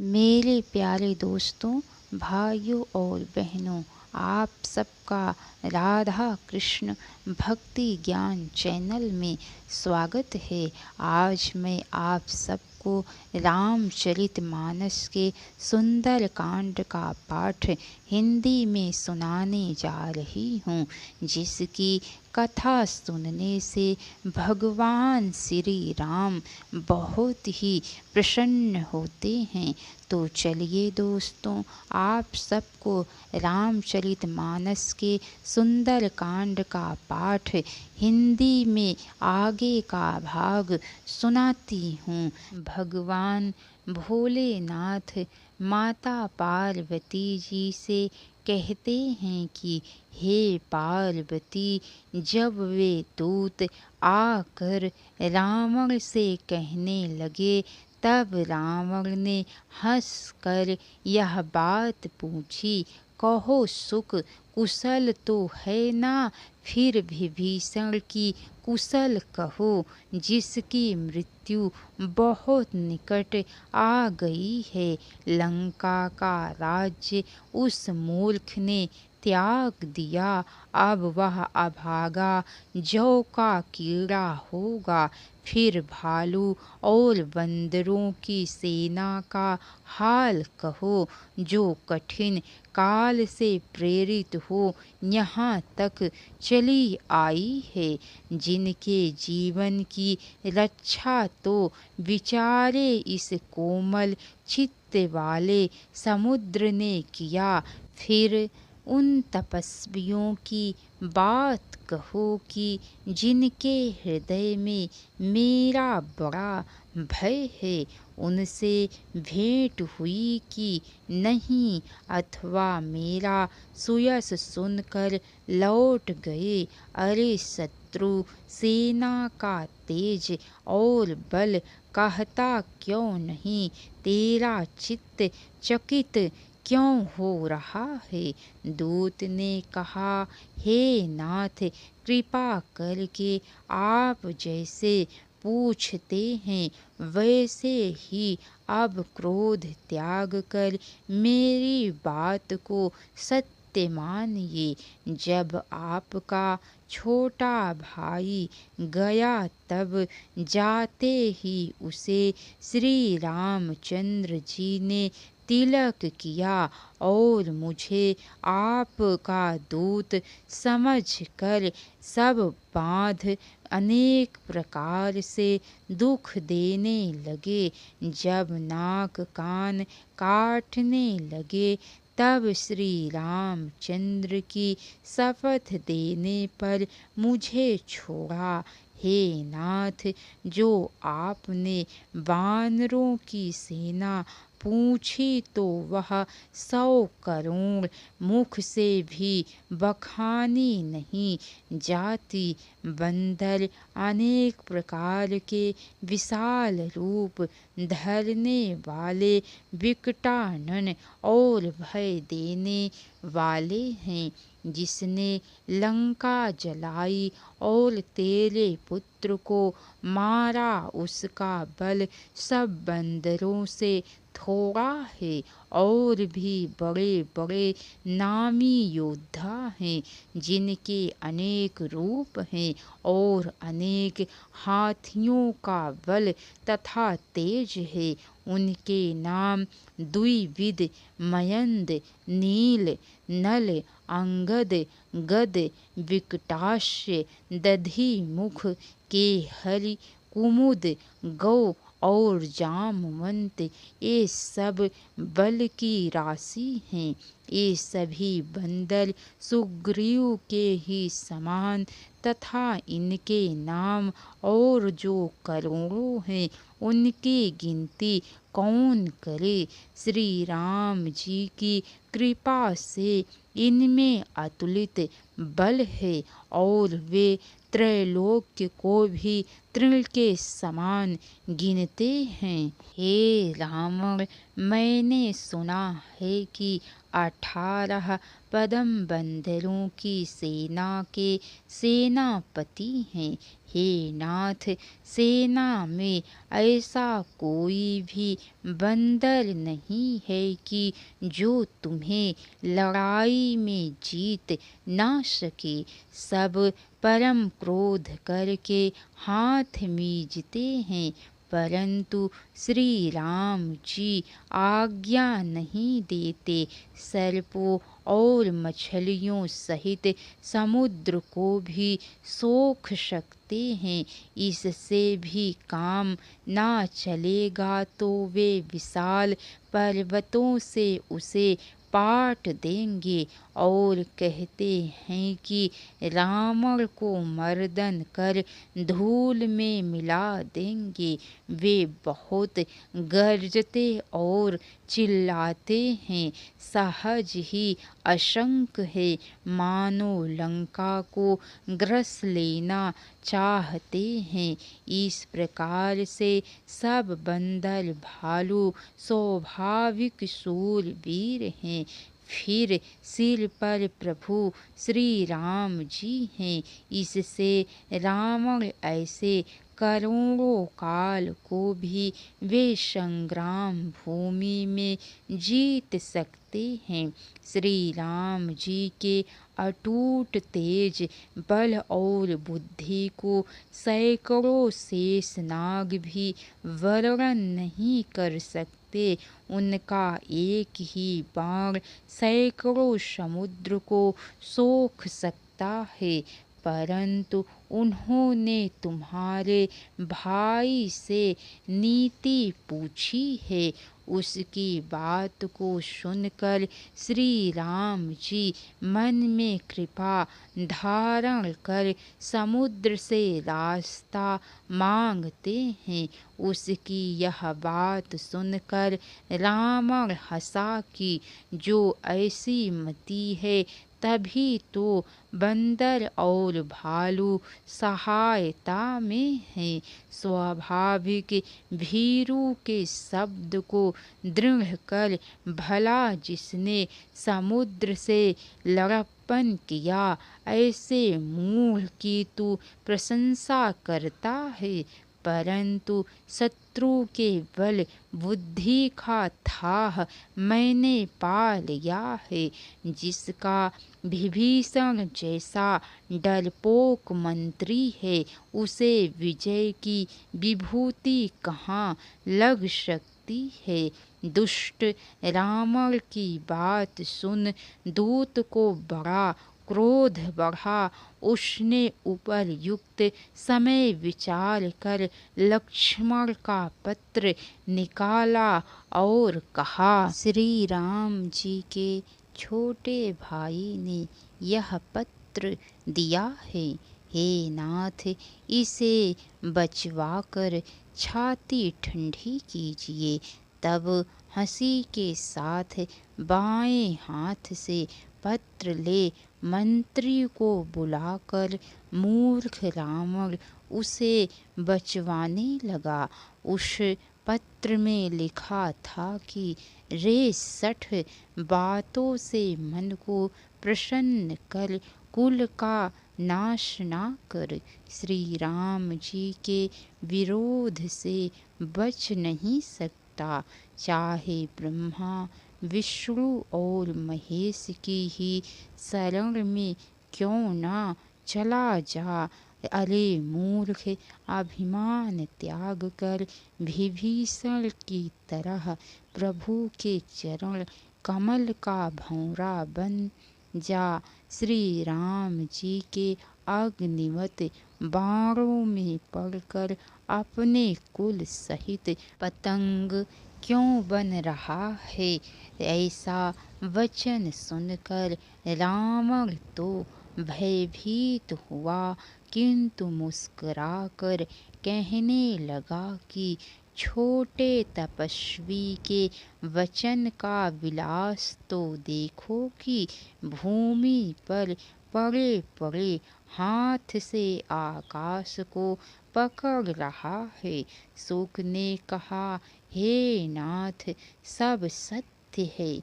मेरे प्यारे दोस्तों, भाइयों और बहनों, आप सबका राधा कृष्ण भक्ति ज्ञान चैनल में स्वागत है। आज मैं आप सबको रामचरितमानस के सुंदर कांड का पाठ हिंदी में सुनाने जा रही हूँ, जिसकी कथा सुनने से भगवान श्री राम बहुत ही प्रसन्न होते हैं। तो चलिए दोस्तों, आप सबको रामचरितमानस के सुंदर कांड का पाठ हिंदी में आगे का भाग सुनाती हूँ। भगवान भोलेनाथ माता पार्वती जी से कहते हैं कि हे पार्वती, जब वे दूत आकर रावण से कहने लगे, तब रावण ने हंसकर यह बात पूछी, कहो सुख कुशल तो है ना? फिर विभीषण की कुशल कहो, जिसकी मृत्यु बहुत निकट आ गई है। लंका का राज्य उस मूर्ख ने त्याग दिया, अब वह अभागा जौ का कीड़ा होगा। फिर भालू और बंदरों की सेना का हाल कहो, जो कठिन काल से प्रेरित हो यहाँ तक चली आई है। जिनके जीवन की रक्षा तो विचारे इस कोमल चित्त वाले समुद्र ने किया। फिर उन तपस्वियों की बात कहो कि जिनके हृदय में मेरा बड़ा भय है। उनसे भेंट हुई कि नहीं, अथवा मेरा सुयस सुनकर लौट गए। अरे शत्रु सेना का तेज और बल कहता क्यों नहीं? तेरा चित्त चकित क्यों हो रहा है? दूत ने कहा, हे नाथ, कृपा करके आप जैसे पूछते हैं वैसे ही अब क्रोध त्याग कर मेरी बात को सत्य मानिए। जब आपका छोटा भाई गया, तब जाते ही उसे श्री रामचंद्र जी ने तिलक किया और मुझे आपका दूत समझकर सब बाँध अनेक प्रकार से दुख देने लगे। जब नाक कान काटने लगे, तब श्री रामचंद्र की शपथ देने पर मुझे छोड़ा। हे नाथ, जो आपने वानरों की सेना पूछी तो वह 100 करोड़ मुख से भी बखानी नहीं जाती। बंदर अनेक प्रकार के विशाल रूप धरने वाले विकटानन और भय देने वाले हैं। जिसने लंका जलाई और तेरे पुत्र को मारा, उसका बल सब बंदरों से थोड़ा है। और भी बड़े बड़े नामी योद्धा हैं, जिनके अनेक रूप हैं और अनेक हाथियों का बल तथा तेज है। उनके नाम द्विविध, मयंद, नील, नल, अंगद, गद, विकटाक्ष, दधिमुख, केहरि, कुमुद, गौ और जामवंत, ये सब बल की राशि हैं। ये सभी बंदर सुग्रीव के ही समान तथा इनके नाम और जो करोड़ों हैं, उनकी गिनती कौन करे? श्री राम जी की कृपा से इनमें अतुलित बल है और वे त्रैलोक्य को भी तृण के समान गिनते हैं। हे रावण, मैंने सुना है कि 18 पदम बंदरों की सेना के सेनापति हैं। हे नाथ, सेना में ऐसा कोई भी बंदर नहीं है कि जो तुम्हें लड़ाई में जीत ना सके। सब परम क्रोध करके हाथ मींचते हैं, परंतु श्री राम जी आज्ञा नहीं देते। सर्पों और मछलियों सहित समुद्र को भी सोख सकते हैं। इससे भी काम ना चलेगा तो वे विशाल पर्वतों से उसे पाट देंगे और कहते हैं कि रावण को मर्दन कर धूल में मिला देंगे। वे बहुत गरजते और चिल्लाते हैं, सहज ही आशंक है मानो लंका को ग्रस लेना चाहते हैं। इस प्रकार से सब बंदर भालू स्वाभाविक शूरवीर हैं। फिर सिर पर प्रभु श्री राम जी हैं। इससे रावण ऐसे करोड़ों काल को भी वे संग्राम भूमि में जीत सकते हैं। श्री राम जी के अटूट तेज बल और बुद्धि को सैकड़ों शेषनाग भी वर्णन नहीं कर सकते। उनका एक ही बाण सैकड़ों समुद्र को सोख सकता है। परंतु उन्होंने तुम्हारे भाई से नीति पूछी है। उसकी बात को सुनकर श्री राम जी मन में कृपा धारण कर समुद्र से रास्ता मांगते हैं। उसकी यह बात सुनकर रावण हंसा कि जो ऐसी मति है तभी तो बंदर और भालू सहायता में हैं। स्वाभाविक भीरू के शब्द को दृढ़ कर भला जिसने समुद्र से लड़प्पन किया, ऐसे मूढ़ की तू प्रशंसा करता है। परंतु शत्रु के बल बुद्धि का थाह मैंने पा लिया है। जिसका विभीषण जैसा डरपोक मंत्री है, उसे विजय की विभूति कहाँ लग सकती है। दुष्ट रावण की बात सुन दूत को बड़ा क्रोध बढ़ा। उसने उपरयुक्त समय विचार कर लक्ष्मण का पत्र निकाला और कहा, श्री राम जी के छोटे भाई ने यह पत्र दिया है। हे नाथ, इसे बचवाकर छाती ठंडी कीजिए। तब हंसी के साथ बाएं हाथ से पत्र ले मंत्री को बुलाकर मूर्ख रावण उसे बचवाने लगा। उस पत्र में लिखा था कि रे 60 बातों से मन को प्रसन्न कर कुल का नाश ना कर। श्री राम जी के विरोध से बच नहीं सकता। चाहे ब्रह्मा विष्णु और महेश की ही शरण में क्यों ना चला जा। अरे मूर्ख, अभिमान त्याग कर विभीषण की तरह प्रभु के चरण कमल का भंवरा बन जा। श्री राम जी के अग्निवत बाणों में पड़कर अपने कुल सहित पतंग क्यों बन रहा है। ऐसा वचन सुनकर रावण तो भयभीत हुआ, किंतु मुस्कुराकर कहने लगा कि छोटे तपस्वी के वचन का विलास तो देखो कि भूमि पर पड़े पड़े हाथ से आकाश को पकड़ रहा है। शुक ने कहा, हे नाथ, सब सत्य सत्य है।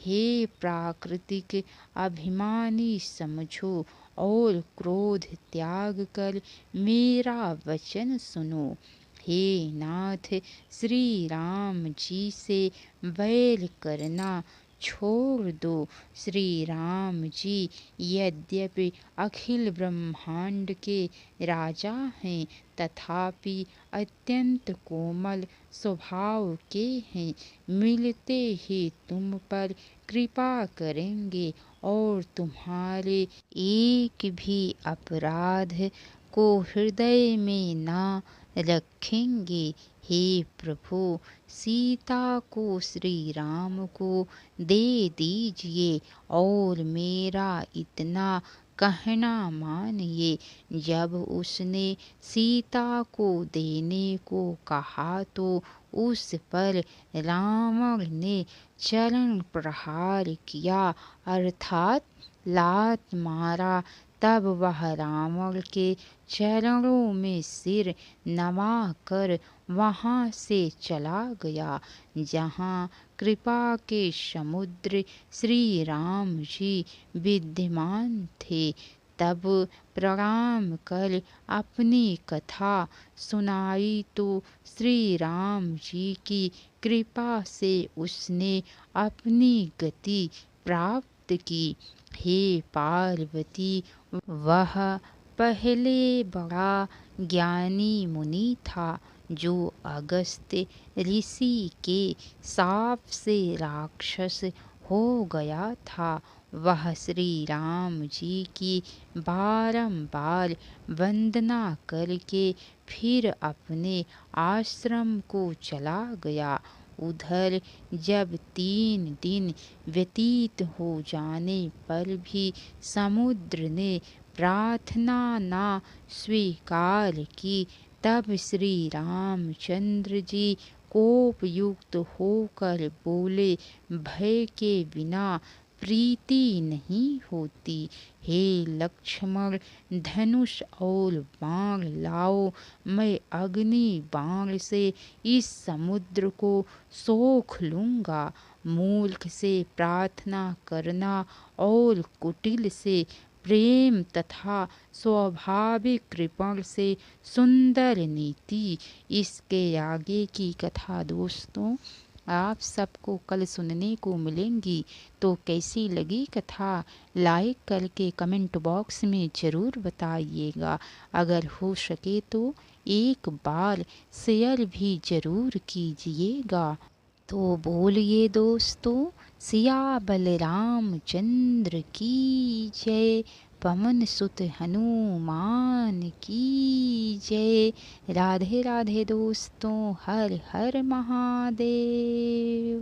हे प्राकृतिक अभिमानी समझो और क्रोध त्याग कर मेरा वचन सुनो। हे नाथ, श्री राम जी से बैर करना छोड़ दो। श्री राम जी यद्यपि अखिल ब्रह्मांड के राजा हैं, तथापि अत्यंत कोमल स्वभाव के हैं। मिलते ही तुम पर कृपा करेंगे और तुम्हारे एक भी अपराध को हृदय में ना रखेंगे। हे प्रभु, सीता को श्री राम को दे दीजिए और मेरा इतना कहना मानिए। जब उसने सीता को देने को कहा तो उस पर रावण ने चरण प्रहार किया, अर्थात लात मारा। तब वह रावण के चरणों में सिर नवा कर वहाँ से चला गया। जहाँ कृपा के समुद्र श्री राम जी विद्यमान थे, तब प्रणाम कर अपनी कथा सुनाई तो श्री राम जी की कृपा से उसने अपनी गति प्राप्त की। हे पार्वती, वह पहले बड़ा ज्ञानी मुनि था, जो अगस्त्य ऋषि के शाप से राक्षस हो गया था। वह श्री राम जी की बारंबार वंदना करके फिर अपने आश्रम को चला गया। उधर जब 3 दिन व्यतीत हो जाने पर भी समुद्र ने प्रार्थना ना स्वीकार की, तब श्री रामचंद्र जी कोपयुक्त होकर बोले, भय के बिना प्रीति नहीं होती। हे लक्ष्मण, धनुष और बाण लाओ, मैं अग्नि बाण से इस समुद्र को सोख लूँगा। मूर्ख से प्रार्थना करना और कुटिल से प्रेम तथा स्वाभाविक कृपण से सुंदर नीति। इसके आगे की कथा दोस्तों आप सबको कल सुनने को मिलेंगी। तो कैसी लगी कथा लाइक करके कमेंट बॉक्स में ज़रूर बताइएगा। अगर हो सके तो एक बार शेयर भी ज़रूर कीजिएगा। तो बोलिए दोस्तों, सिया बलराम चंद्र की जय। पवन सुत हनुमान की जय। राधे राधे दोस्तों, हर हर महादेव।